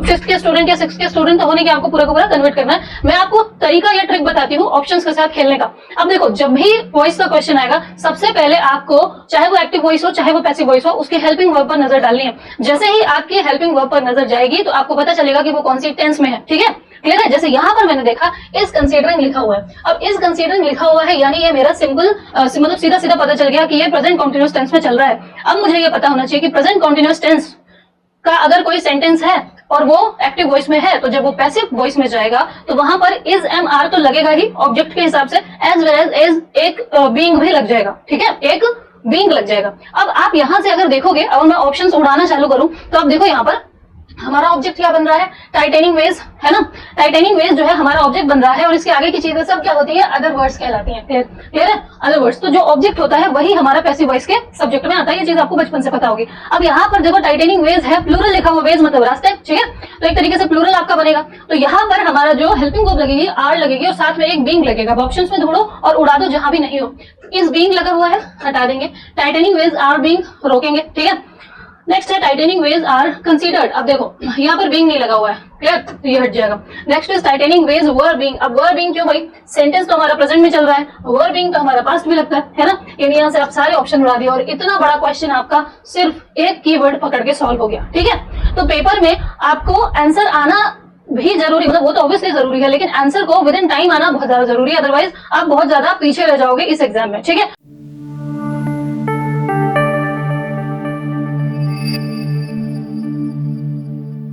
5th के student या 6th के स्टूडेंट तो होने के आपको पूरा का पूरा कन्वर्ट करना है। मैं आपको तरीका या ट्रिक बताती हूँ ऑप्शंस के साथ खेलने का। अब देखो, जब भी वॉइस का क्वेश्चन आएगा, सबसे पहले आपको चाहे वो एक्टिव वॉइस हो चाहे वो पैसिव वॉइस हो, उसकी हेल्पिंग वर्ब पर नजर डालनी है। जैसे ही आपकी हेल्पिंग वर्ब पर नजर जाएगी तो आपको पता चलेगा कि वो कौन सी टेंस में है। ठीक है, क्लियर है? जैसे यहाँ पर मैंने देखा इज कंसीडरिंग लिखा हुआ है। अब इज कंसीडरिंग लिखा हुआ है यानी ये मेरा सिंपल मतलब सीधा सीधा पता चल गया कि ये प्रेजेंट कॉन्टिन्यूअस टेंस में चल रहा है। अब मुझे ये पता होना चाहिए कि प्रेजेंट कॉन्टिन्यूअस टेंस का अगर कोई सेंटेंस है और वो एक्टिव वॉइस में है, तो जब वो पैसिव वॉइस में जाएगा तो वहां पर इज एम आर तो लगेगा ही ऑब्जेक्ट के हिसाब से, एज वेल एज एक बीइंग भी लग जाएगा। ठीक है, एक बीइंग लग जाएगा। अब आप यहां से अगर देखोगे, अगर मैं ऑप्शंस उड़ाना चालू करूं तो आप देखो यहाँ पर हमारा ऑब्जेक्ट क्या बन रहा है, टाइटेनिंग वेज, है ना। टाइटेनिंग वेज जो है हमारा ऑब्जेक्ट बन रहा है और इसके आगे की चीजें सब क्या होती है, अदर वर्ड्स कहलाती हैं। क्लियर है? Other words. तो जो ऑब्जेक्ट होता है वही हमारा पैसिव वॉइस के सब्जेक्ट में आता है। ये चीज आपको बचपन से पता होगी। अब यहाँ पर देखो टाइटेनिंग वेज है, प्लूरल लिखा हुआ, वेज मतलब रास्ते। ठीक है, तो एक तरीके से प्लूरल आपका बनेगा। तो यहाँ पर हमारा जो हेल्पिंग वर्ब लगेगी आर लगेगी और साथ में एक बीइंग लगेगा। ऑप्शंस में ढूंढो और उड़ा दो जहां भी नहीं हो। इस बीइंग लगा हुआ है, हटा देंगे। टाइटेनिंग वेज आर बीइंग रोकेंगे। ठीक है, नेक्स्ट है टाइटेनिंग वेज आर कंसीडर्ड। अब देखो यहाँ पर बीइंग नहीं लगा हुआ है, क्लियर, तो ये हट जाएगा। Next is tightening wedge were being. अब वर बीइंग क्यों भाई, सेंटेंस तो हमारा प्रेजेंट में चल रहा है, वर बीइंग तो हमारा पास्ट भी लगता है ना। यानी यहाँ से आप सारे ऑप्शन उड़ा दिए और इतना बड़ा क्वेश्चन आपका सिर्फ एक कीवर्ड पकड़ के सॉल्व हो गया। ठीक है, तो पेपर में आपको आंसर आना भी जरूरी, मतलब वो तो ऑब्वियसली जरूरी है, लेकिन आंसर को विद इन टाइम आना बहुत ज्यादा जरूरी है, अदरवाइज आप बहुत ज्यादा पीछे रह जाओगे इस एग्जाम में। ठीक है।